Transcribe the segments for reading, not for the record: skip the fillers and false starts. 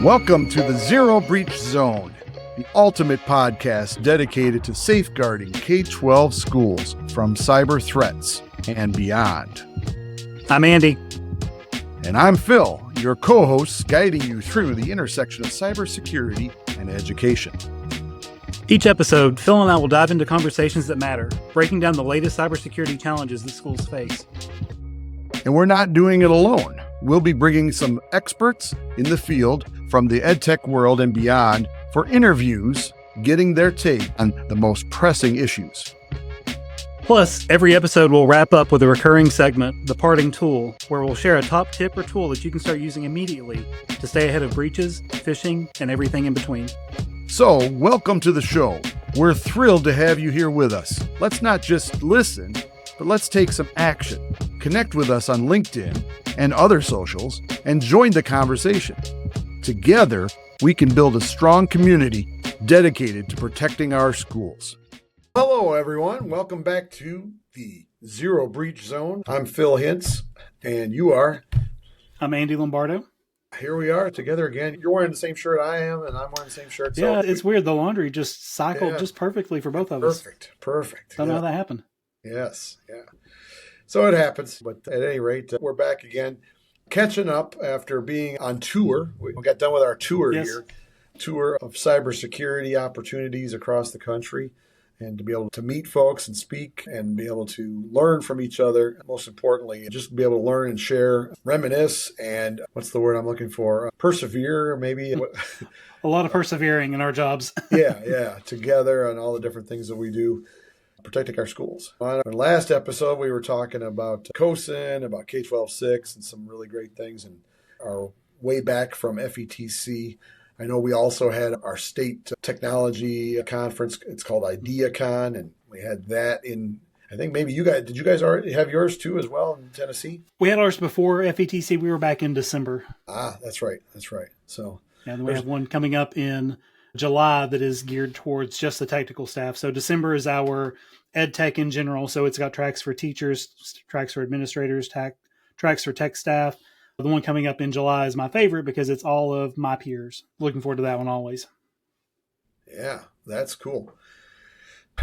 Welcome to the Zero Breach Zone, the ultimate podcast dedicated to safeguarding K-12 schools from cyber threats and beyond. I'm Andy. And I'm Phil, your co-host guiding you through the intersection of cybersecurity and education. Each episode, Phil and I will dive into conversations that matter, breaking down the latest cybersecurity challenges that schools face. And we're not doing it alone. We'll be bringing some experts in the field from the edtech world and beyond for interviews, getting their take on the most pressing issues. Plus, every episode will wrap up with a recurring segment, The Parting Tool, where we'll share a top tip or tool that you can start using immediately to stay ahead of breaches, phishing, and everything in between. So, welcome to the show. We're thrilled to have you here with us. Let's not just listen, but let's take some action. Connect with us on LinkedIn and other socials and join the conversation. Together, we can build a strong community dedicated to protecting our schools. Hello, everyone. Welcome back to the Zero Breach Zone. I'm Phil Hintz, and you are? I'm Andy Lombardo. Here we are together again. You're wearing the same shirt I am, and I'm wearing the same shirt. Yeah, it's weird. The laundry just cycled just perfectly for both of us. Perfect. Don't know how that happened. Yes, yeah. So it happens, but at any rate, we're back again, catching up after being on tour. We got done with our tour here, tour of cybersecurity opportunities across the country, and to be able to meet folks and speak and be able to learn from each other. Most importantly, just be able to learn and share, reminisce, and what's the word I'm looking for? Persevere, maybe. A lot of persevering in our jobs. yeah, together on all the different things that we do, protecting our schools. On our last episode, we were talking about COSIN, about K-12-6, and some really great things, and our way back from FETC. I know we also had our state technology conference. It's called IdeaCon, and we had that in, I think maybe did you guys already have yours too as well in Tennessee? We had ours before FETC. We were back in December. That's right. So yeah, then we have one coming up in July that is geared towards just the technical staff. So December is our ed tech in general. So it's got tracks for teachers, tracks for administrators, tracks for tech staff. The one coming up in July is my favorite because it's all of my peers. Looking forward to that one always. Yeah, that's cool.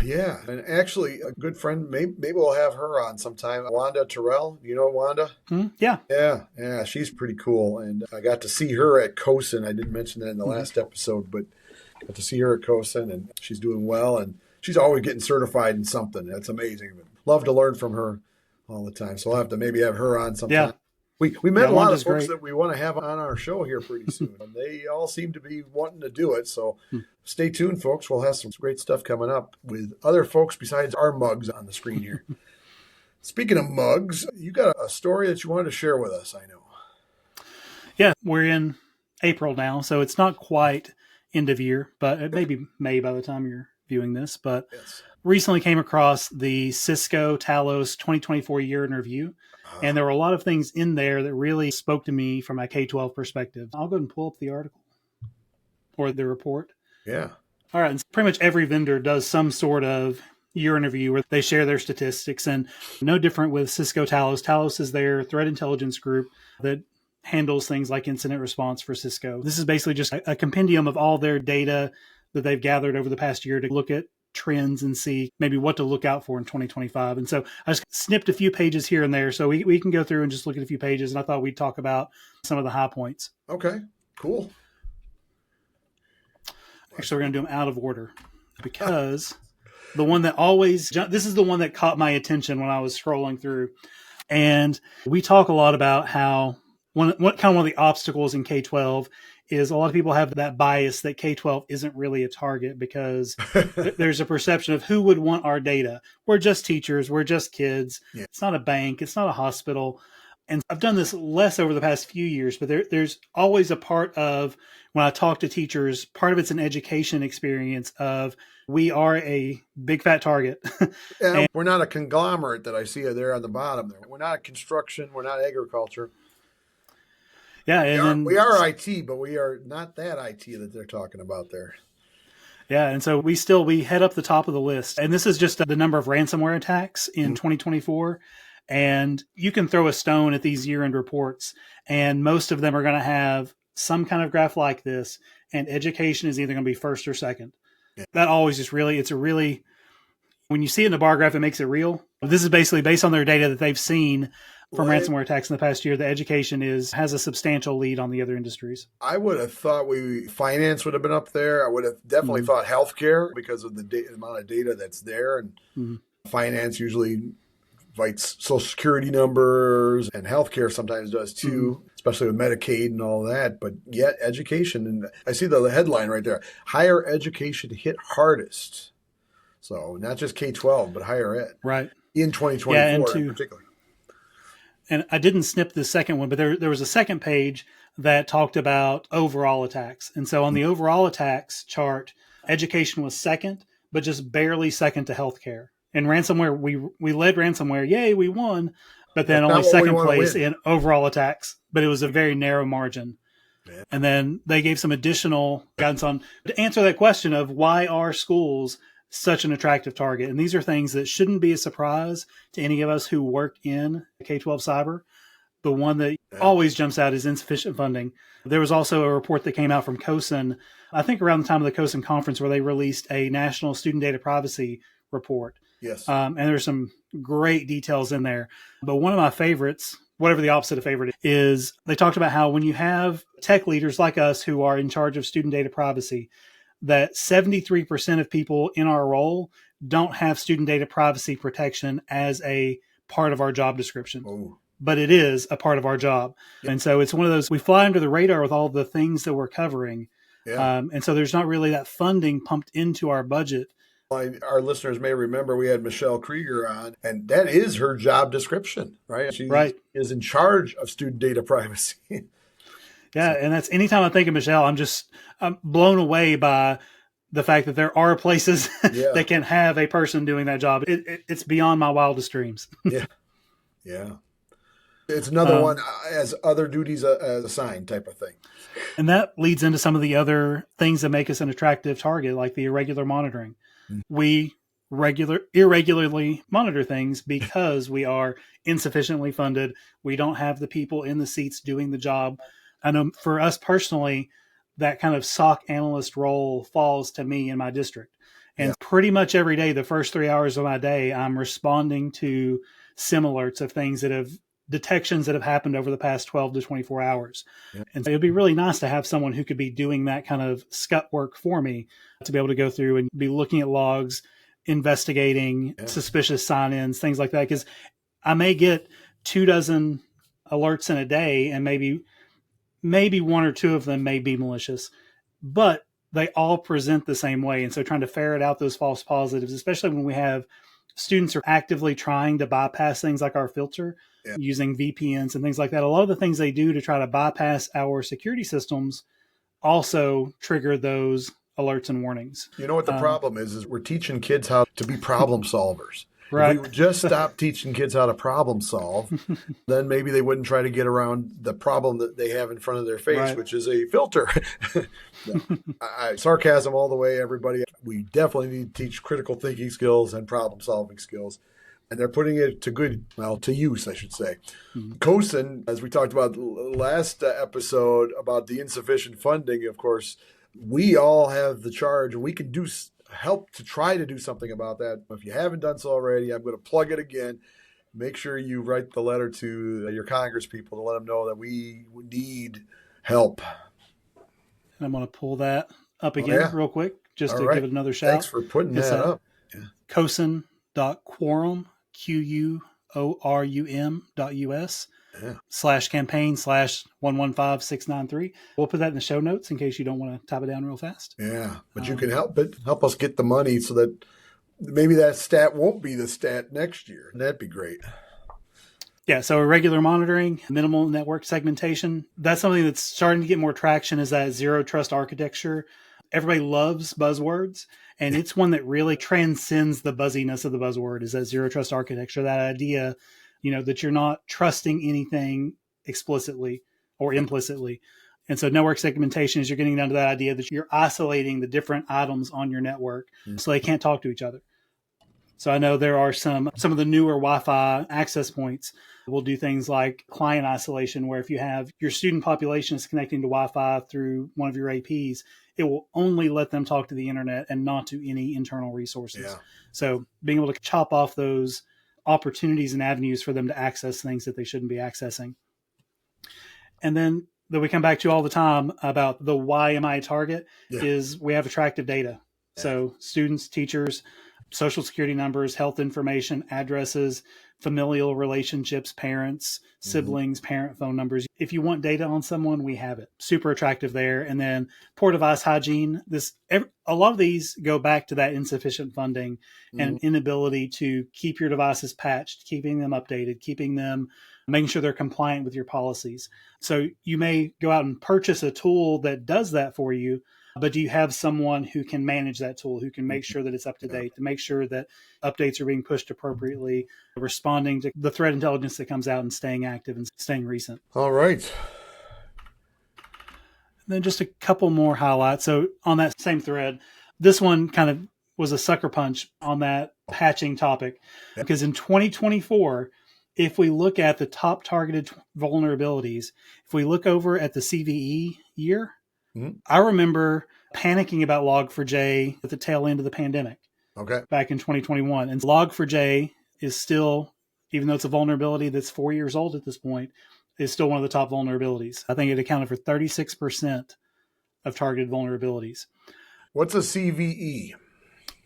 Yeah, and actually a good friend, maybe we'll have her on sometime. Wanda Terrell, you know Wanda? Yeah. Yeah, she's pretty cool. And I got to see her at COSIN. I didn't mention that in the last episode, but got to see her at COSIN, and she's doing well. And she's always getting certified in something. That's amazing. Love to learn from her all the time. So I'll have to maybe have her on sometime. Yeah. We met a lot of folks that we want to have on our show here pretty soon. And they all seem to be wanting to do it. So stay tuned, folks. We'll have some great stuff coming up with other folks besides our mugs on the screen here. Speaking of mugs, you got a story that you wanted to share with us, I know. Yeah, we're in April now, so it's not quite end of year, but it may be May by the time you're viewing this. But recently came across the Cisco Talos 2024 year in review. And there were a lot of things in there that really spoke to me from a K-12 perspective. I'll go ahead and pull up the article or the report. Yeah. All right. And pretty much every vendor does some sort of year in review where they share their statistics, and no different with Cisco Talos. Talos is their threat intelligence group that handles things like incident response for Cisco. This is basically just a compendium of all their data that they've gathered over the past year to look at trends and see maybe what to look out for in 2025. And so I just snipped a few pages here and there so we can go through and just look at a few pages. And I thought we'd talk about some of the high points. Okay, cool. Actually, we're going to do them out of order because the one that this is the one that caught my attention when I was scrolling through. And we talk a lot about how one of the obstacles in K-12 is a lot of people have that bias that K-12 isn't really a target because there's a perception of who would want our data. We're just teachers. We're just kids. Yeah. It's not a bank. It's not a hospital. And I've done this less over the past few years, but there's always a part of when I talk to teachers, part of it's an education experience of we are a big fat target. And we're not a conglomerate that I see there on the bottom there. We're not construction. We're not agriculture. Yeah, we are IT, but we are not that IT that they're talking about there. Yeah, and so we head up the top of the list. And this is just the number of ransomware attacks in 2024. And you can throw a stone at these year-end reports, and most of them are going to have some kind of graph like this, and education is either going to be first or second. Yeah. That always just really, when you see it in a bar graph, it makes it real. This is basically based on their data that they've seen from ransomware attacks in the past year. The education has a substantial lead on the other industries. I would have thought finance would have been up there. I would have definitely thought healthcare because of the amount of data that's there. And finance usually fights Social Security numbers, and healthcare sometimes does too, especially with Medicaid and all that. But yet education, and I see the headline right there, higher education hit hardest. So not just K-12, but higher ed. Right. In 2024 in particular. And I didn't snip the second one, but there was a second page that talked about overall attacks. And so on the overall attacks chart, education was second, but just barely second to healthcare. And ransomware, we led ransomware. Yay, we won. But then only second place in overall attacks. But it was a very narrow margin. Yeah. And then they gave some additional guidance to answer that question of why are schools such an attractive target. And these are things that shouldn't be a surprise to any of us who work in K-12 cyber. The one that always jumps out is insufficient funding. There was also a report that came out from COSIN, I think around the time of the COSIN conference, where they released a national student data privacy report. Yes. And there's some great details in there. But one of my favorites, whatever the opposite of favorite is, they talked about how when you have tech leaders like us who are in charge of student data privacy, that 73% of people in our role don't have student data privacy protection as a part of our job description. Oh. But it is a part of our job. Yep. And so it's one of those, we fly under the radar with all the things that we're covering. Yeah. And so there's not really that funding pumped into our budget. Our listeners may remember we had Michelle Krieger on, and that is her job description, right? She is in charge of student data privacy. Yeah, and that's anytime I think of Michelle, I'm blown away by the fact that there are places that can have a person doing that job. It's beyond my wildest dreams. Yeah. It's another one as other duties as assigned type of thing. And that leads into some of the other things that make us an attractive target, like the irregular monitoring. We irregularly monitor things because we are insufficiently funded. We don't have the people in the seats doing the job. I know for us personally, that kind of SOC analyst role falls to me in my district. And pretty much every day, the first 3 hours of my day, I'm responding to SIM alerts of things detections that have happened over the past 12 to 24 hours. Yeah. And so it'd be really nice to have someone who could be doing that kind of scut work for me, to be able to go through and be looking at logs, investigating suspicious sign-ins, things like that. Because I may get 24 alerts in a day, and maybe one or two of them may be malicious, but they all present the same way. And so trying to ferret out those false positives, especially when we have students are actively trying to bypass things like our filter using VPNs and things like that. A lot of the things they do to try to bypass our security systems also trigger those alerts and warnings. You know what the problem is we're teaching kids how to be problem solvers. Right. If we would just stop teaching kids how to problem solve, then maybe they wouldn't try to get around the problem that they have in front of their face, which is a filter. Sarcasm all the way, everybody. We definitely need to teach critical thinking skills and problem solving skills. And they're putting it to use, I should say. Mm-hmm. COSIN, as we talked about last episode about the insufficient funding, of course, we all have the charge. We can help to try to do something about that. If you haven't done so already, I'm going to plug it again. Make sure you write the letter to your Congress people to let them know that we need help. And I'm going to pull that up again real quick, just to give it another shout. Thanks for putting that up. COSIN.quorum, QUORUM.us /campaign/115693. We'll put that in the show notes in case you don't want to type it down real fast. Yeah, but you can help us get the money so that maybe that stat won't be the stat next year. That'd be great. Yeah, so irregular monitoring, minimal network segmentation, that's something that's starting to get more traction, is that zero trust architecture. Everybody loves buzzwords, and it's one that really transcends the buzziness of the buzzword, is that zero trust architecture, that idea, that you're not trusting anything explicitly or implicitly. And so network segmentation is you're getting down to that idea that you're isolating the different items on your network so they can't talk to each other. So I know there are some of the newer Wi-Fi access points will do things like client isolation, where if you have your student population is connecting to Wi-Fi through one of your APs, it will only let them talk to the internet and not to any internal resources. Yeah. So being able to chop off those opportunities and avenues for them to access things that they shouldn't be accessing. And then that we come back to all the time about the why am I a target is we have attractive data. Yeah. So students, teachers, social security numbers, health information, addresses, familial relationships, parents, siblings, parent phone numbers. If you want data on someone, we have it. Super attractive there. And then poor device hygiene. A lot of these go back to that insufficient funding and inability to keep your devices patched, keeping them updated, making sure they're compliant with your policies. So you may go out and purchase a tool that does that for you, but do you have someone who can manage that tool, who can make sure that it's up to date, to make sure that updates are being pushed appropriately, responding to the threat intelligence that comes out and staying active and staying recent? All right. And then just a couple more highlights. So on that same thread, this one kind of was a sucker punch on that patching topic, because in 2024, if we look at the top targeted vulnerabilities, if we look over at the CVE year, I remember panicking about Log4j at the tail end of the pandemic. Okay. Back in 2021. And Log4j is still, even though it's a vulnerability that's 4 years old at this point, is still one of the top vulnerabilities. I think it accounted for 36% of targeted vulnerabilities. What's a CVE?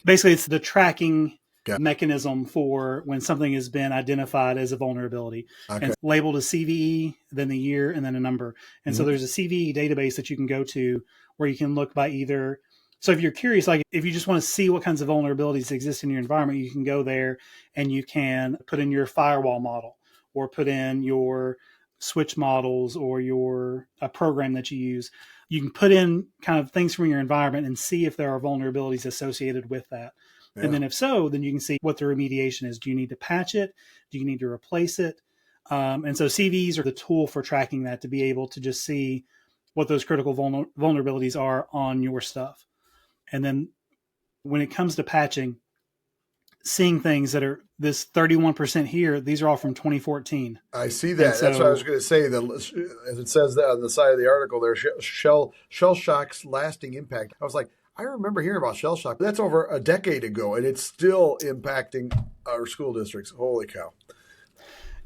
Basically, it's the tracking mechanism for when something has been identified as a vulnerability. Okay. And it's labeled as CVE, then the year, and then a number. And so there's a CVE database that you can go to where you can look by either. So if you're curious, like if you just want to see what kinds of vulnerabilities exist in your environment, you can go there and you can put in your firewall model or put in your switch models or a program that you use. You can put in kind of things from your environment and see if there are vulnerabilities associated with that. Yeah. And then if so, then you can see what the remediation is. Do you need to patch it? Do you need to replace it? And so CVEs are the tool for tracking that, to be able to just see what those critical vulnerabilities are on your stuff. And then when it comes to patching, seeing things that are this 31% here, these are all from 2014. I see that. That's what I was going to say. As it says that on the side of the article there, shell shock's lasting impact. I was like, I remember hearing about shell shock, but that's over a decade ago, and it's still impacting our school districts. Holy cow.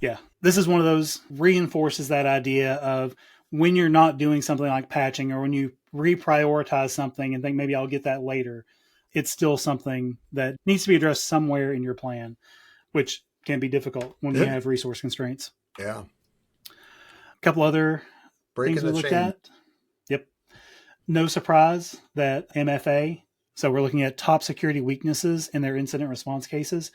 Yeah. This is one of those reinforces that idea of when you're not doing something like patching, or when you reprioritize something and think maybe I'll get that later, it's still something that needs to be addressed somewhere in your plan, which can be difficult when you have resource constraints. Yeah. A couple other things we looked at. Yep. No surprise that MFA, so we're looking at top security weaknesses in their incident response cases.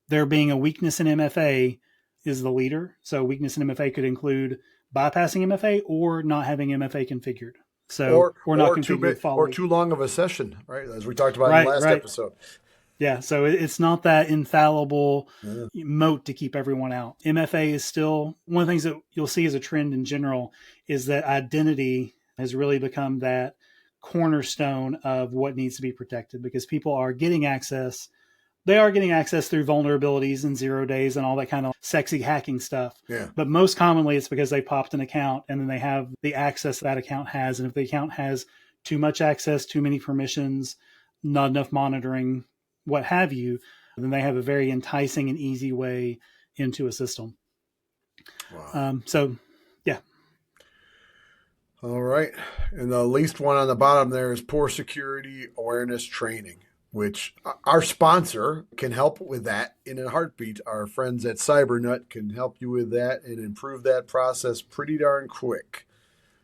There being a weakness in MFA is the leader. So weakness in MFA could include bypassing MFA or not having MFA configured. So or not configured or too long of a session, right? As we talked about in the last episode. Yeah, so it's not that infallible moat to keep everyone out. MFA is still one of the things that you'll see as a trend in general, is that identity has really become that cornerstone of what needs to be protected, because people are getting access. They are getting access through vulnerabilities and 0 days and all that kind of sexy hacking stuff. Yeah. But most commonly it's because they popped an account and then they have the access that account has. And if the account has too much access, too many permissions, not enough monitoring, what have you, then they have a very enticing and easy way into a system. Wow. Yeah. All right. And the least one on the bottom there is poor security awareness training, which our sponsor can help with that in a heartbeat. Our friends at CyberNut can help you with that and improve that process pretty darn quick.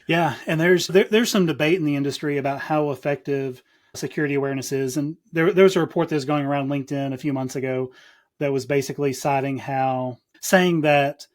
Yeah, and there's some debate in the industry about how effective security awareness is. And there was a report that was going around LinkedIn a few months ago that was basically saying that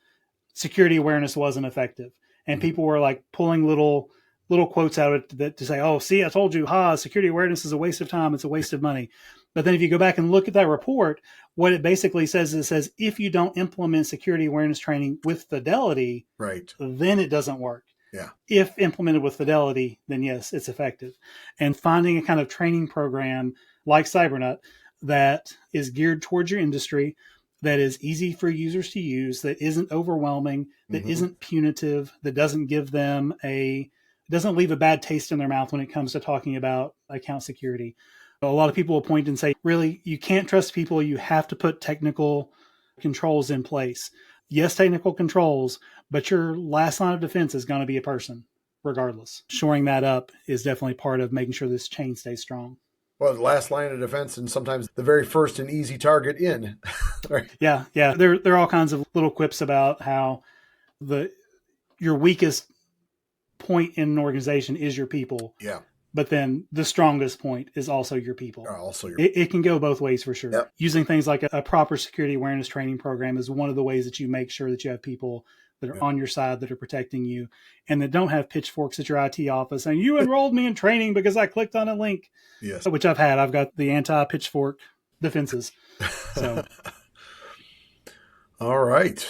security awareness wasn't effective. And people were like pulling little quotes out of it to say, oh, see, I told you, security awareness is a waste of time. It's a waste of money. But then if you go back and look at that report, what it basically says is, if you don't implement security awareness training with fidelity, right, then it doesn't work. Yeah. If implemented with fidelity, then yes, it's effective. And finding a kind of training program like CyberNut that is geared towards your industry, that is easy for users to use, that isn't overwhelming, that isn't punitive, that doesn't doesn't leave a bad taste in their mouth when it comes to talking about account security. A lot of people will point and say, really, you can't trust people. You have to put technical controls in place. Yes, technical controls, but your last line of defense is going to be a person, regardless. Shoring that up is definitely part of making sure this chain stays strong. Well, the last line of defense, and sometimes the very first and easy target in. Right. Yeah. There are all kinds of little quips about how your weakest point in an organization is your people. Yeah. But then the strongest point is also your people. It can go both ways for sure. Yep. Using things like a proper security awareness training program is one of the ways that you make sure that you have people that are on your side, that are protecting you, and that don't have pitchforks at your IT office saying, you enrolled me in training because I clicked on a link. Yes. Which I've had. I've got the anti-pitchfork defenses. So, all right.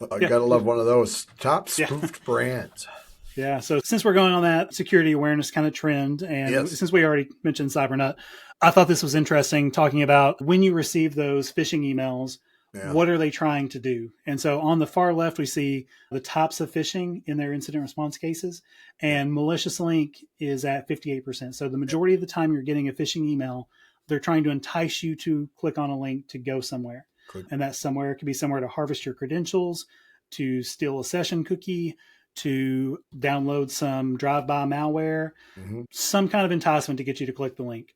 I got to love one of those top spoofed brands. Yeah. So since we're going on that security awareness kind of trend, and since we already mentioned CyberNut, I thought this was interesting talking about when you receive those phishing emails, what are they trying to do? And so on the far left, we see the types of phishing in their incident response cases, and malicious link is at 58%. So the majority of the time you're getting a phishing email, they're trying to entice you to click on a link to go somewhere. Good. And that somewhere could be somewhere to harvest your credentials, to steal a session cookie, to download some drive-by malware, some kind of enticement to get you to click the link.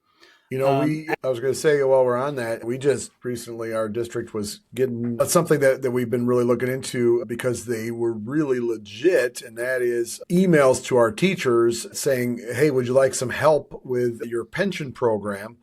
You know, I was going to say, while we're on that, we just recently, our district was getting something that we've been really looking into because they were really legit. And that is emails to our teachers saying, hey, would you like some help with your pension program?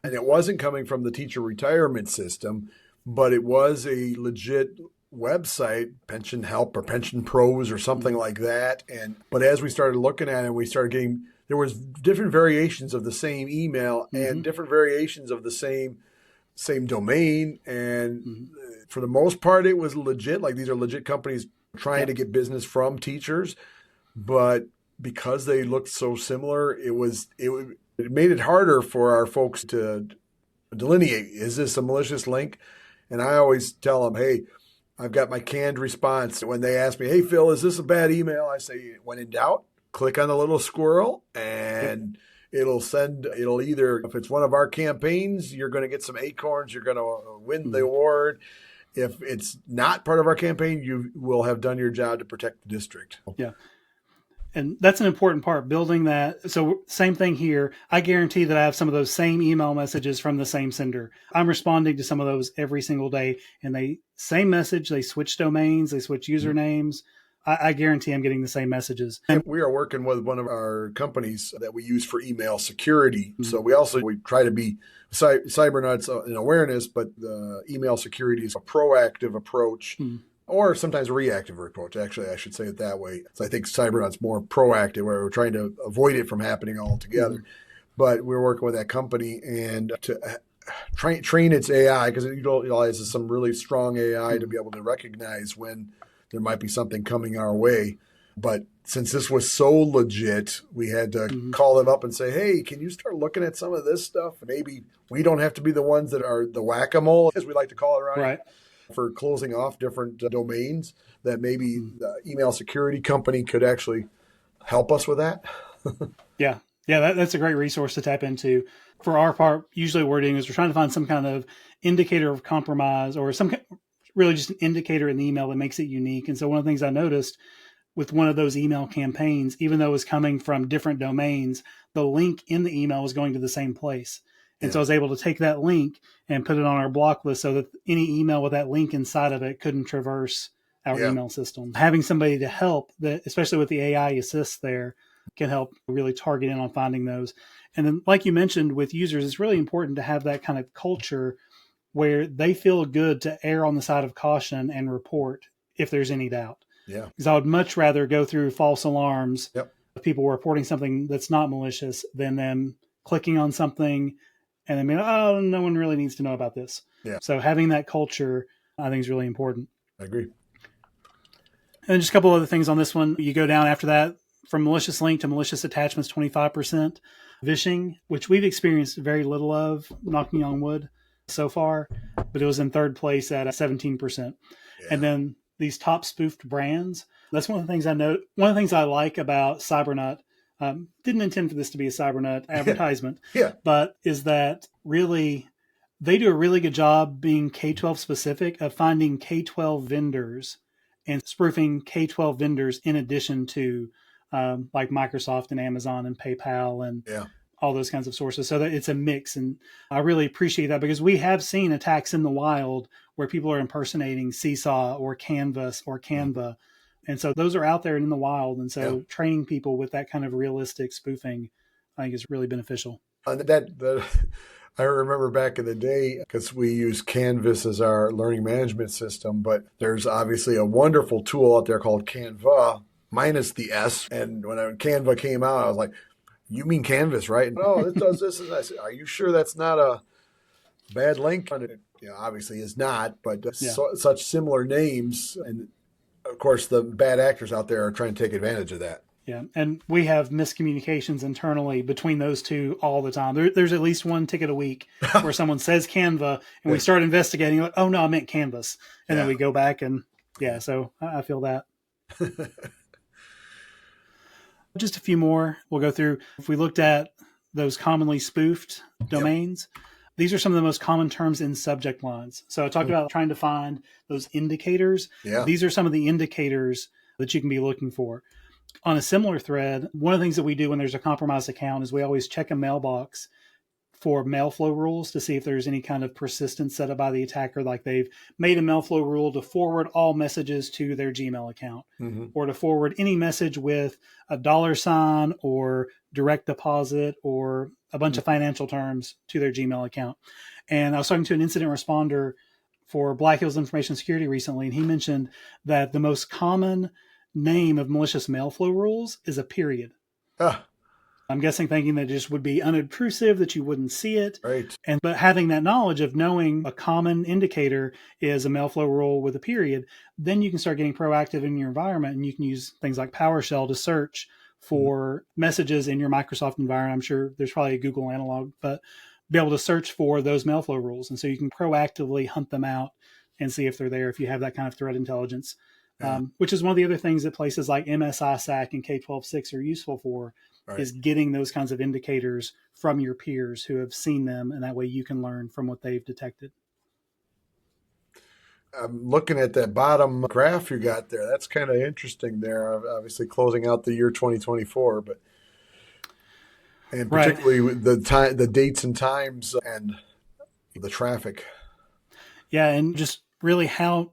And it wasn't coming from the teacher retirement system, but it was a legit website, Pension Help or Pension Pros or something like that. But as we started looking at it, we started getting, there was different variations of the same email and different variations of the same domain. And for the most part, it was legit. Like, these are legit companies trying to get business from teachers. But because they looked so similar, it made it harder for our folks to delineate, is this a malicious link? And I always tell them, hey, I've got my canned response. When they ask me, hey, Phil, is this a bad email? I say, when in doubt, click on the little squirrel and it'll either, if it's one of our campaigns, you're going to get some acorns, you're going to win the award. If it's not part of our campaign, you will have done your job to protect the district. Yeah. And that's an important part, building that. So same thing here. I guarantee that I have some of those same email messages from the same sender. I'm responding to some of those every single day, and same message, they switch domains, they switch usernames. I guarantee I'm getting the same messages. And we are working with one of our companies that we use for email security. So we try to be cybernuts in awareness, but the email security is a proactive approach. Or sometimes a reactive approach. Actually, I should say it that way. So I think CyberNut's more proactive, where we're trying to avoid it from happening altogether. But we're working with that company and to train its AI, because it utilizes some really strong AI to be able to recognize when there might be something coming our way. But since this was so legit, we had to call them up and say, hey, can you start looking at some of this stuff? Maybe we don't have to be the ones that are the whack-a-mole, as we like to call it around here, for closing off different domains, that maybe the email security company could actually help us with that. Yeah, that's a great resource to tap into. For our part, usually what we're doing is we're trying to find some kind of indicator of compromise, or really just an indicator in the email that makes it unique. And so one of the things I noticed with one of those email campaigns, even though it was coming from different domains, the link in the email was going to the same place. And so I was able to take that link and put it on our block list so that any email with that link inside of it couldn't traverse our email system. Having somebody to help, especially with the AI assist there, can help really target in on finding those. And then, like you mentioned, with users, it's really important to have that kind of culture where they feel good to err on the side of caution and report if there's any doubt. Yeah. Because I would much rather go through false alarms of people reporting something that's not malicious than them clicking on something and then, no one really needs to know about this. Yeah. So having that culture, I think, is really important. I agree. And just a couple other things on this one. You go down after that, from malicious link to malicious attachments, 25%. Phishing, which we've experienced very little of, knocking on wood so far, but it was in third place at 17%. Yeah. And then these top spoofed brands, that's one of the things I know. One of the things I like about Cybernut, didn't intend for this to be a Cybernut advertisement, Yeah. but is that really they do a really good job being K-12 specific of finding K-12 vendors and spoofing K-12 vendors in addition to like Microsoft and Amazon and PayPal and all those kinds of sources. So that it's a mix. And I really appreciate that because we have seen attacks in the wild where people are impersonating Seesaw or Canvas or Canva. And so those are out there in the wild. And so training people with that kind of realistic spoofing, I think is really beneficial. I remember back in the day, because we use Canvas as our learning management system, but there's obviously a wonderful tool out there called Canva, minus the S. And when Canva came out, I was like, you mean Canvas, right? No, it does this. And I said, are you sure that's not a bad link? And it obviously is not, but such similar names. And of course, the bad actors out there are trying to take advantage of that. Yeah. And we have miscommunications internally between those two all the time. There's at least one ticket a week where someone says Canva and we start investigating, like, oh no, I meant Canvas. And then we go back and so I feel that. Just a few more we'll go through. If we looked at those commonly spoofed domains, these are some of the most common terms in subject lines. So I talked about trying to find those indicators. Yeah. These are some of the indicators that you can be looking for. On a similar thread, one of the things that we do when there's a compromised account is we always check a mailbox for mail flow rules to see if there's any kind of persistence set up by the attacker, like they've made a mail flow rule to forward all messages to their Gmail account or to forward any message with a $sign or direct deposit or a bunch of financial terms to their Gmail account. And I was talking to an incident responder for Black Hills Information Security recently, and he mentioned that the most common name of malicious mail flow rules is a period. I'm guessing thinking that it just would be unobtrusive, that you wouldn't see it. Right. But having that knowledge of knowing a common indicator is a mail flow rule with a period, then you can start getting proactive in your environment, and you can use things like PowerShell to search for messages in your Microsoft environment. I'm sure there's probably a Google analog, but be able to search for those mail flow rules. And so you can proactively hunt them out and see if they're there if you have that kind of threat intelligence. Which is one of the other things that places like MSISAC and K-12-6 are useful for, is getting those kinds of indicators from your peers who have seen them, and that way you can learn from what they've detected. I'm looking at that bottom graph you got there. That's kind of interesting there, obviously closing out the year 2024, and particularly with the dates and times and the traffic. Yeah, and just really how...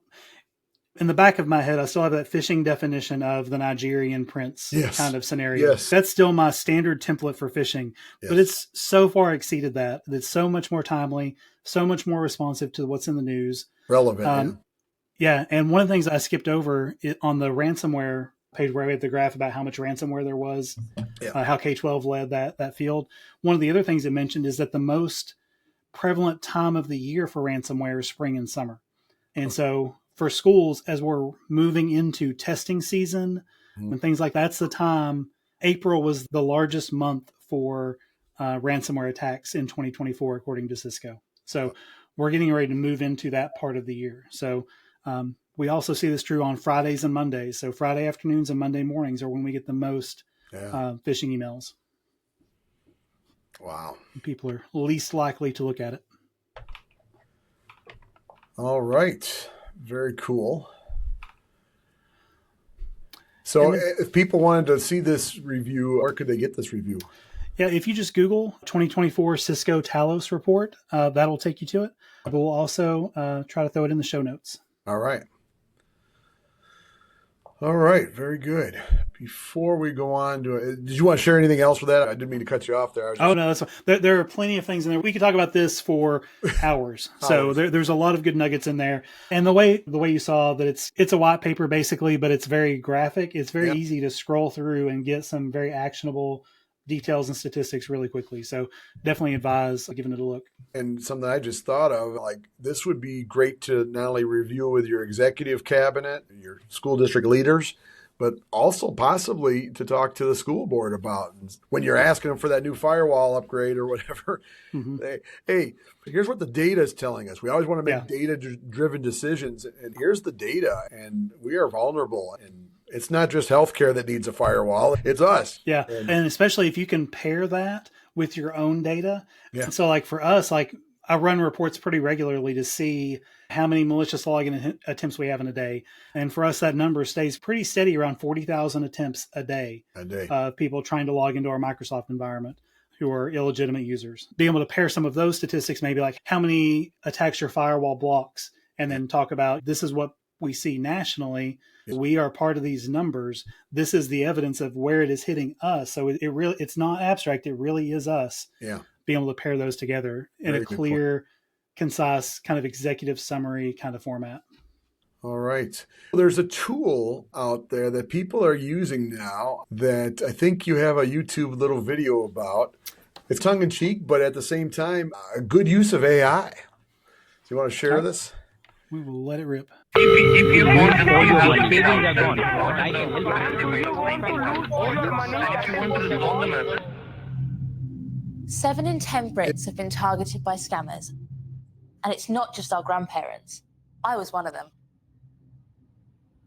In the back of my head, I still have that phishing definition of the Nigerian prince kind of scenario. Yes. That's still my standard template for phishing, but it's so far exceeded that. It's so much more timely, so much more responsive to what's in the news. Relevant. And one of the things I skipped over on the ransomware page where we had the graph about how much ransomware there was, how K-12 led that field. One of the other things it mentioned is that the most prevalent time of the year for ransomware is spring and summer. And so for schools, as we're moving into testing season and things like that's the time. April was the largest month for ransomware attacks in 2024, according to Cisco. So we're getting ready to move into that part of the year. So we also see this true on Fridays and Mondays. So Friday afternoons and Monday mornings are when we get the most phishing emails. Wow. People are least likely to look at it. All right. Very cool. So if people wanted to see this review, where could they get this review? Yeah, if you just Google 2024 Cisco Talos report, that'll take you to it. But we'll also try to throw it in the show notes. All right. All right. Very good. Before we go on to did you want to share anything else with that? I didn't mean to cut you off there. Oh, no, that's fine. There are plenty of things in there. We could talk about this for hours. So there's a lot of good nuggets in there. And the way you saw that it's a white paper basically, but it's very graphic. It's very easy to scroll through and get some very actionable details and statistics really quickly. So definitely advise giving it a look. And something I just thought of, like this would be great to not only review with your executive cabinet, your school district leaders, but also possibly to talk to the school board about when you're asking them for that new firewall upgrade or whatever. Hey, here's what the data is telling us. We always want to make data-driven decisions, and here's the data, and we are vulnerable. And it's not just healthcare that needs a firewall; it's us. Yeah, and especially if you can pair that with your own data. Yeah. So, like for us, like I run reports pretty regularly to see how many malicious login attempts we have in a day. And for us, that number stays pretty steady around 40,000 attempts a day of people trying to log into our Microsoft environment who are illegitimate users. Being able to pair some of those statistics, maybe like how many attacks your firewall blocks, and then talk about this is what we see nationally. We are part of these numbers. This is the evidence of where it is hitting us. So it's not abstract. It really is us. Yeah. Being able to pair those together in a clear, concise, kind of executive summary kind of format. All right. There's a tool out there that people are using now that I think you have a YouTube little video about. It's tongue in cheek, but at the same time, a good use of AI. Do you want to share this? We will let it rip. If you want to know how to get out, 7 in 10 Brits have been targeted by scammers. And it's not just our grandparents. I was one of them.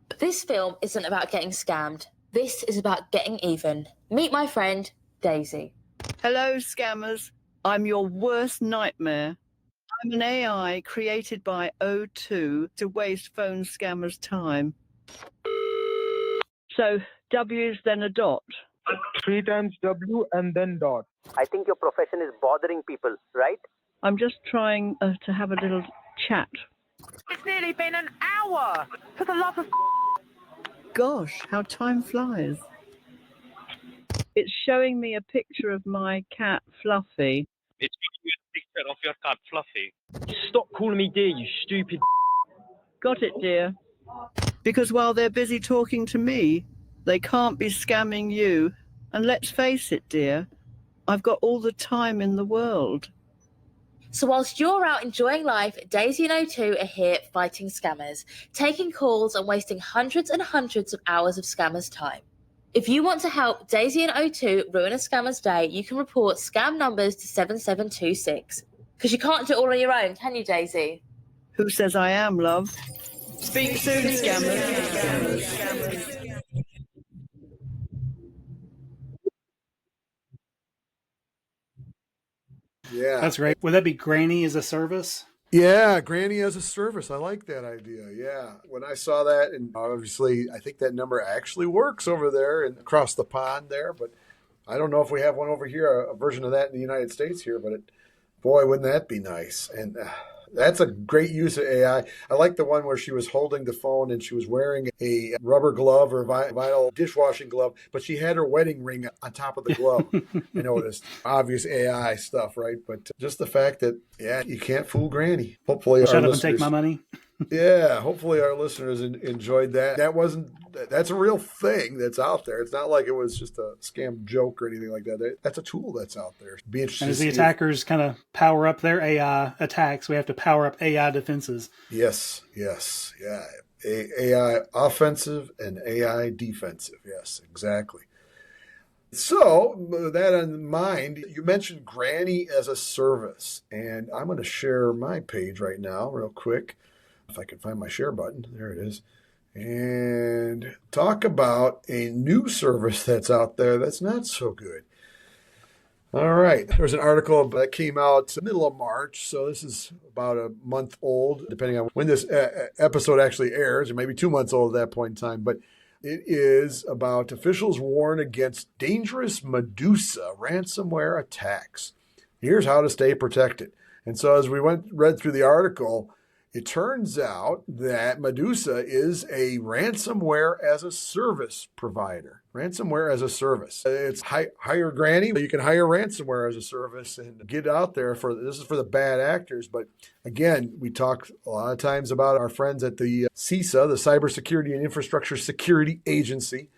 But this film isn't about getting scammed. This is about getting even. Meet my friend, Daisy. Hello, scammers. I'm your worst nightmare. I'm an AI created by O2 to waste phone scammers' time. So, W's then a dot. 3 times W and then dot. I think your profession is bothering people, right? I'm just trying to have a little chat. It's nearly been an hour! For the love of... Gosh, how time flies. It's showing me a picture of my cat, Fluffy. It's giving you a picture of your cat, Fluffy. Stop calling me dear, you stupid. Got it, dear. Because while they're busy talking to me, they can't be scamming you. And let's face it, dear, I've got all the time in the world. So whilst you're out enjoying life, Daisy and O2 are here fighting scammers, taking calls and wasting hundreds and hundreds of hours of scammers' time. If you want to help Daisy and O2 ruin a scammer's day, you can report scam numbers to 7726. Because you can't do it all on your own, can you, Daisy? Who says I am, love? Speak soon, scammers. Yeah. That's great. Would that be Granny as a service? Yeah, Granny as a service. I like that idea. Yeah. When I saw that, and obviously I think that number actually works over there and across the pond there, but I don't know if we have one over here, a version of that in the United States here, but boy, wouldn't that be nice. And that's a great use of AI. I like the one where she was holding the phone and she was wearing a rubber glove or vinyl dishwashing glove, but she had her wedding ring on top of the glove. You know, this obvious AI stuff, right? But just the fact that, yeah, you can't fool Granny. Hopefully Shut up and take my money. Yeah, hopefully our listeners enjoyed that. That's a real thing that's out there. It's not like it was just a scam joke or anything like that. That's a tool that's out there. Be interested. And as the attackers kind of power up their AI attacks, we have to power up AI defenses. Yes, yeah. AI offensive and AI defensive. Yes, exactly. So, with that in mind, you mentioned Granny as a service, and I'm going to share my page right now real quick. If I can find my share button, there it is. And talk about a new service that's out there that's not so good. All right. There's an article that came out middle of March. So this is about a month old, depending on when this episode actually airs. It may be 2 months old at that point in time. But it is about officials warn against dangerous Medusa ransomware attacks. Here's how to stay protected. And so as we read through the article, it turns out that Medusa is a ransomware as a service provider. Ransomware as a service. It's hire Granny. You can hire ransomware as a service and get out there this is for the bad actors. But again, we talk a lot of times about our friends at the CISA, the Cybersecurity and Infrastructure Security Agency.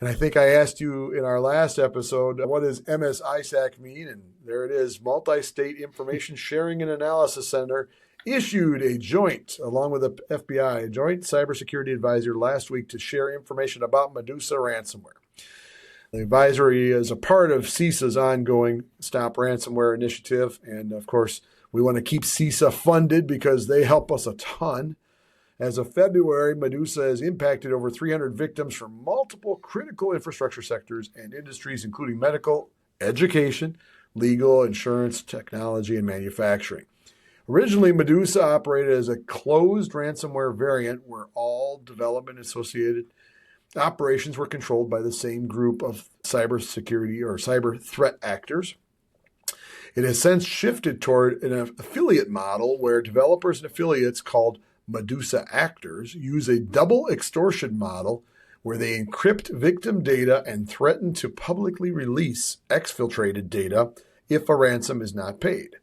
And I think I asked you in our last episode, what does MS-ISAC mean? And there it is, Multi-State Information Sharing and Analysis Center. issued a joint, along with the FBI, a joint cybersecurity advisory last week to share information about Medusa ransomware. The advisory is a part of CISA's ongoing Stop Ransomware initiative. And of course, we want to keep CISA funded because they help us a ton. As of February, Medusa has impacted over 300 victims from multiple critical infrastructure sectors and industries, including medical, education, legal, insurance, technology, and manufacturing. Originally, Medusa operated as a closed ransomware variant where all development associated operations were controlled by the same group of cybersecurity or cyber threat actors. It has since shifted toward an affiliate model where developers and affiliates called Medusa actors use a double extortion model where they encrypt victim data and threaten to publicly release exfiltrated data if a ransom is not paid.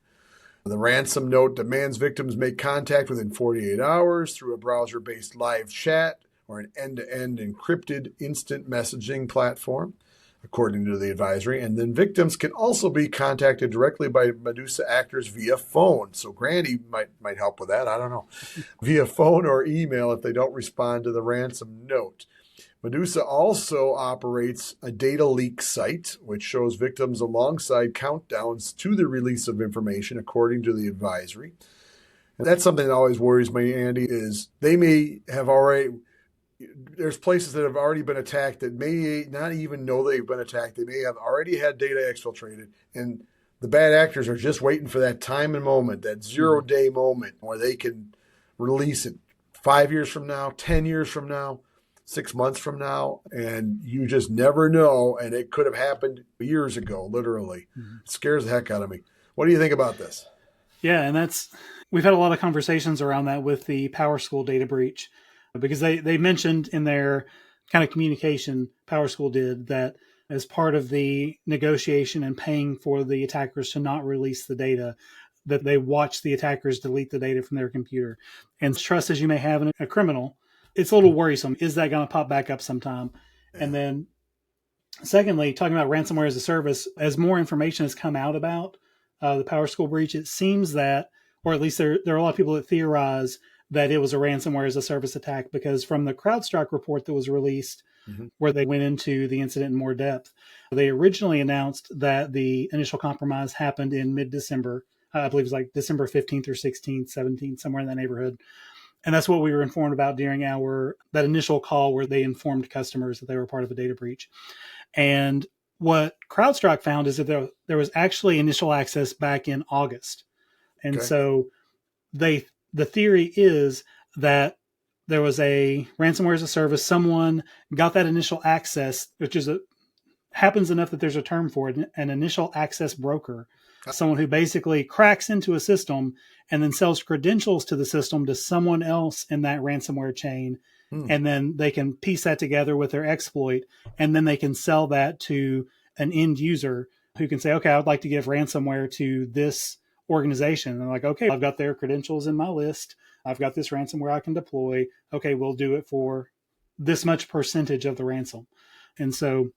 The ransom note demands victims make contact within 48 hours through a browser-based live chat or an end-to-end encrypted instant messaging platform, according to the advisory. And then victims can also be contacted directly by Medusa actors via phone. So Granny might help with that. I don't know. Via phone or email if they don't respond to the ransom note. Medusa also operates a data leak site, which shows victims alongside countdowns to the release of information, according to the advisory. And that's something that always worries me, Andy, is they may have already... There's places that have already been attacked that may not even know they've been attacked. They may have already had data exfiltrated, and the bad actors are just waiting for that time and moment, that 0-day moment where they can release it 5 years from now, 10 years from now, 6 months from now, and you just never know, and it could have happened years ago, literally. It scares the heck out of me. What do you think about this? Yeah, and we've had a lot of conversations around that with the PowerSchool data breach. Because they mentioned in their kind of communication, PowerSchool did, that as part of the negotiation and paying for the attackers to not release the data, that they watch the attackers delete the data from their computer. And trust as you may have in a criminal, it's a little worrisome. Is that going to pop back up sometime? And then secondly, talking about ransomware as a service, as more information has come out about the PowerSchool breach, it seems that, or at least there are a lot of people that theorize that it was a ransomware as a service attack, because from the CrowdStrike report that was released, where they went into the incident in more depth, they originally announced that the initial compromise happened in mid-December. I believe it was like December 15th or 16th, 17th, somewhere in that neighborhood. And that's what we were informed about during that initial call where they informed customers that they were part of a data breach. And what CrowdStrike found is that there was actually initial access back in August. And so the theory is that there was a ransomware as a service. Someone got that initial access, which happens enough that there's a term for it, an initial access broker, someone who basically cracks into a system and then sells credentials to the system to someone else in that ransomware chain. And then they can piece that together with their exploit, and then they can sell that to an end user who can say, okay, I would like to give ransomware to this organization. And they're like, okay, I've got their credentials in my list. I've got this ransomware I can deploy. Okay, we'll do it for this much percentage of the ransom. And so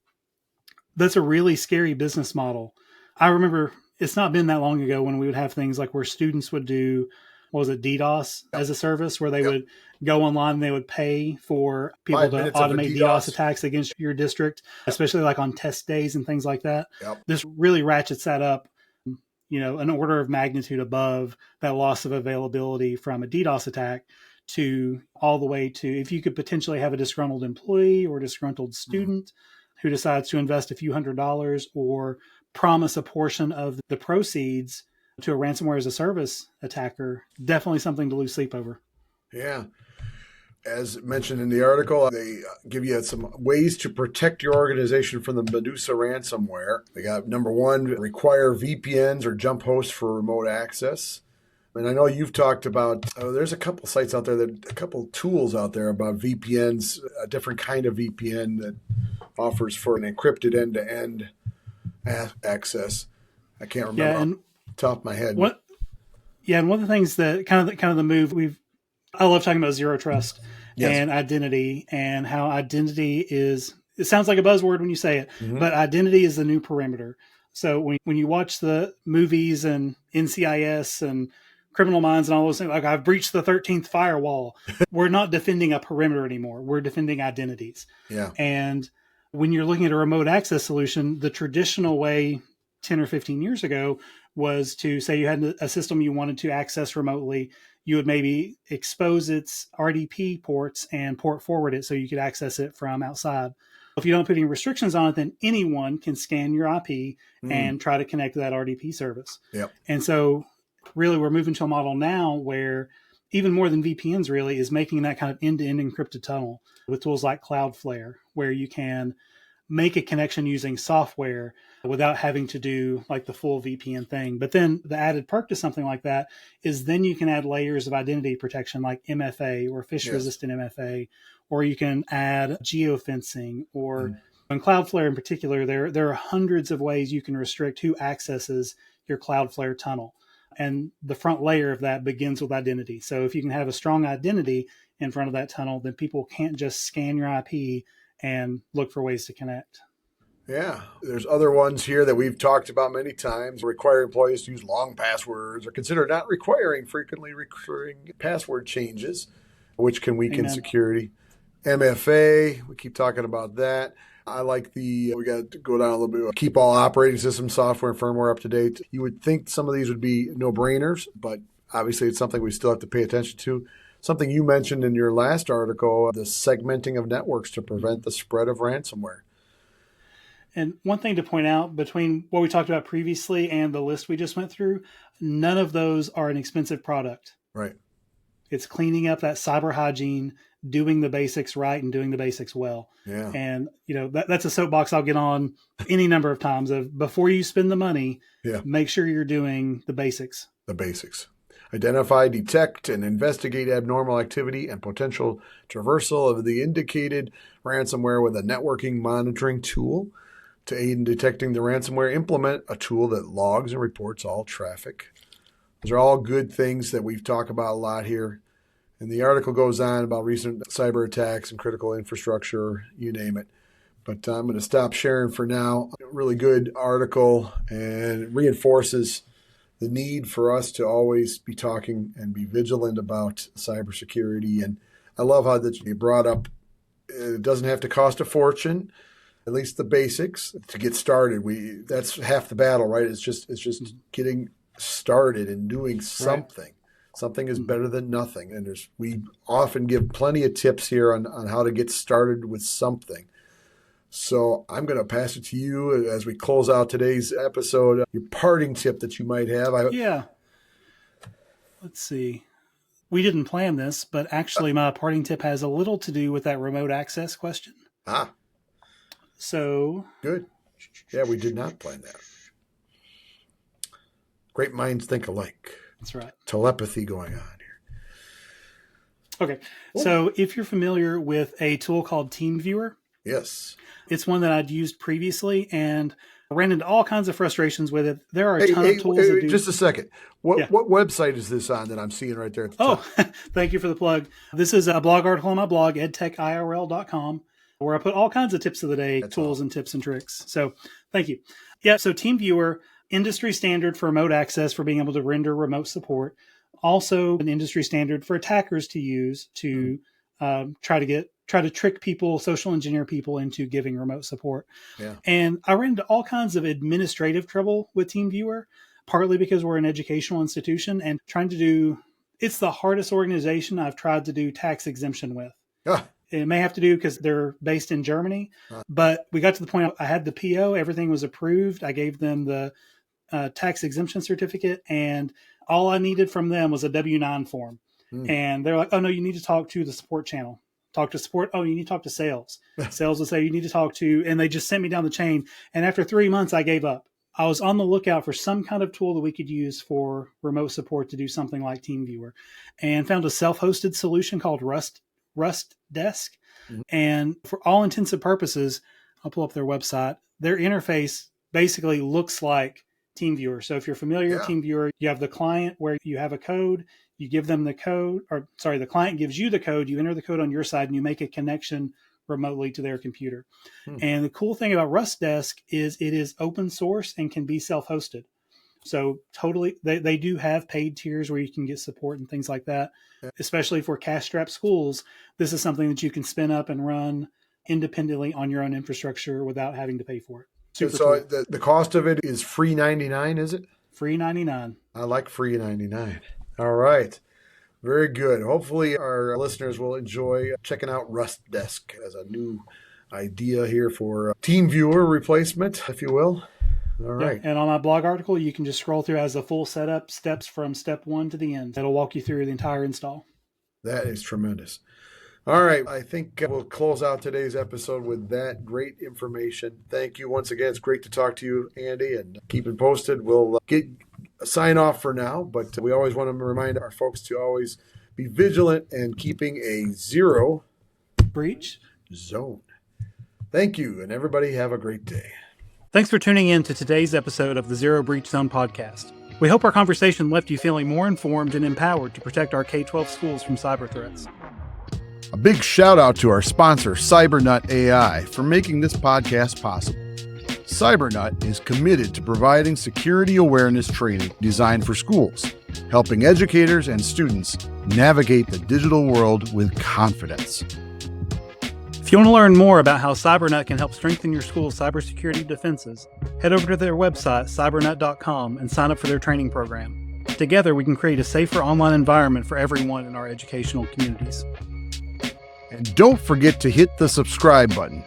that's a really scary business model. I remember it's not been that long ago when we would have things like where students would do, what was it, DDoS as a service, where they would go online and they would pay for people to automate DDoS attacks against your district, especially like on test days and things like that. This really ratchets that up, an order of magnitude above that loss of availability from a DDoS attack to all the way to if you could potentially have a disgruntled employee or disgruntled student who decides to invest a few $100s or promise a portion of the proceeds to a ransomware as a service attacker. Definitely something to lose sleep over. Yeah. As mentioned in the article, they give you some ways to protect your organization from the Medusa ransomware. They got number one, require VPNs or jump hosts for remote access. And I know you've talked about, there's a couple sites out there, a couple tools out there about VPNs, a different kind of VPN that offers for an encrypted end-to-end access. I can't remember top of my head. And one of the things that kind of the move I love talking about zero trust and identity, and how identity is, it sounds like a buzzword when you say it, but identity is the new perimeter. So when you watch the movies and NCIS and criminal minds and all those things. Like, I've breached the 13th firewall. We're not defending a perimeter anymore. We're defending identities. Yeah. And when you're looking at a remote access solution, the traditional way 10 or 15 years ago was to say you had a system you wanted to access remotely. You would maybe expose its RDP ports and port forward it so you could access it from outside. If you don't put any restrictions on it, then anyone can scan your IP and try to connect to that RDP service. Yep. And so really we're moving to a model now where even more than VPNs really is making that kind of end-to-end encrypted tunnel with tools like Cloudflare, where you can make a connection using software without having to do like the full VPN thing. But then the added perk to something like that is then you can add layers of identity protection like MFA or phish-resistant MFA, or you can add geofencing, or in Cloudflare in particular, there are hundreds of ways you can restrict who accesses your Cloudflare tunnel. And the front layer of that begins with identity. So if you can have a strong identity in front of that tunnel, then people can't just scan your IP and look for ways to connect. Yeah. There's other ones here that we've talked about many times. Require employees to use long passwords, or consider not requiring frequently recurring password changes, which can weaken security. MFA, we keep talking about that. I like we got to go down a little bit. Keep all operating system software and firmware up to date. You would think some of these would be no-brainers, but obviously it's something we still have to pay attention to. Something you mentioned in your last article, the segmenting of networks to prevent the spread of ransomware. And one thing to point out between what we talked about previously and the list we just went through, none of those are an expensive product. Right. It's cleaning up that cyber hygiene, doing the basics right and doing the basics well. Yeah. And, that's a soapbox I'll get on any number of times of before you spend the money, make sure you're doing the basics. The basics. Identify, detect, and investigate abnormal activity and potential traversal of the indicated ransomware with a networking monitoring tool. To aid in detecting the ransomware, implement a tool that logs and reports all traffic. Those are all good things that we've talked about a lot here. And the article goes on about recent cyber attacks and critical infrastructure, you name it. But I'm going to stop sharing for now. A really good article, and it reinforces the need for us to always be talking and be vigilant about cybersecurity. And I love how that you brought up it doesn't have to cost a fortune, at least the basics to get started. That's half the battle, right? It's just getting started and doing something. Right. Something is better than nothing. And we often give plenty of tips here on how to get started with something. So I'm going to pass it to you as we close out today's episode. Your parting tip that you might have. Let's see. We didn't plan this, but actually my parting tip has a little to do with that remote access question. So. Good. Yeah, we did not plan that. Great minds think alike. That's right. Telepathy going on here. Okay. So if you're familiar with a tool called TeamViewer. Yes. It's one that I'd used previously and ran into all kinds of frustrations with it. There are a ton of tools that do... Just a second. What website is this on that I'm seeing right there at the top? Thank you for the plug. This is a blog article on my blog, edtechirl.com, where I put all kinds of tips of the day, tools and tips and tricks. So thank you. Yeah, so TeamViewer, industry standard for remote access for being able to render remote support. Also an industry standard for attackers to use to try to trick people, social engineer people into giving remote support. Yeah. And I ran into all kinds of administrative trouble with TeamViewer, partly because we're an educational institution and it's the hardest organization I've tried to do tax exemption with. It may have to do because they're based in Germany, but we got to the point I had the PO, everything was approved. I gave them the tax exemption certificate, and all I needed from them was a W-9 form. And they're like, oh no, you need to talk to the support channel. Talk to support. Oh, you need to talk to sales. Sales will say you need to talk to, and they just sent me down the chain. And after 3 months, I gave up. I was on the lookout for some kind of tool that we could use for remote support to do something like TeamViewer, and found a self-hosted solution called Rust Desk. And for all intents and purposes, I'll pull up their website. Their interface basically looks like TeamViewer. So if you're familiar with TeamViewer, you have the client where you have a code, you give them the code, the client gives you the code, you enter the code on your side, and you make a connection remotely to their computer. And the cool thing about Rust Desk is it is open source and can be self-hosted. So totally, they do have paid tiers where you can get support and things like that. Especially for cash-strapped schools, this is something that you can spin up and run independently on your own infrastructure without having to pay for it. Super so cool. the cost of it is free 99, is it? Free 99. I like free 99. All right. Very good. Hopefully our listeners will enjoy checking out Rust Desk as a new idea here for TeamViewer replacement, if you will. All right. And on my blog article, you can just scroll through as the full setup steps from step 1 to the end. It'll walk you through the entire install. That is tremendous. All right. I think we'll close out today's episode with that great information. Thank you once again. It's great to talk to you, Andy, and keep it posted. We'll get a sign off for now, but we always want to remind our folks to always be vigilant and keeping a zero breach zone. Thank you, and everybody have a great day. Thanks for tuning in to today's episode of the Zero Breach Zone podcast. We hope our conversation left you feeling more informed and empowered to protect our K-12 schools from cyber threats. A big shout out to our sponsor, Cybernut AI, for making this podcast possible. Cybernut is committed to providing security awareness training designed for schools, helping educators and students navigate the digital world with confidence. If you want to learn more about how Cybernut can help strengthen your school's cybersecurity defenses, head over to their website, cybernut.com, and sign up for their training program. Together, we can create a safer online environment for everyone in our educational communities. And don't forget to hit the subscribe button.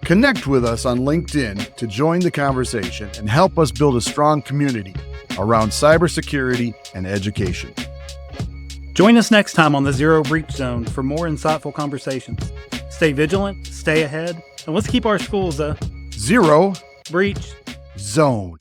Connect with us on LinkedIn to join the conversation and help us build a strong community around cybersecurity and education. Join us next time on the Zero Breach Zone for more insightful conversations. Stay vigilant, stay ahead, and let's keep our schools a zero breach zone.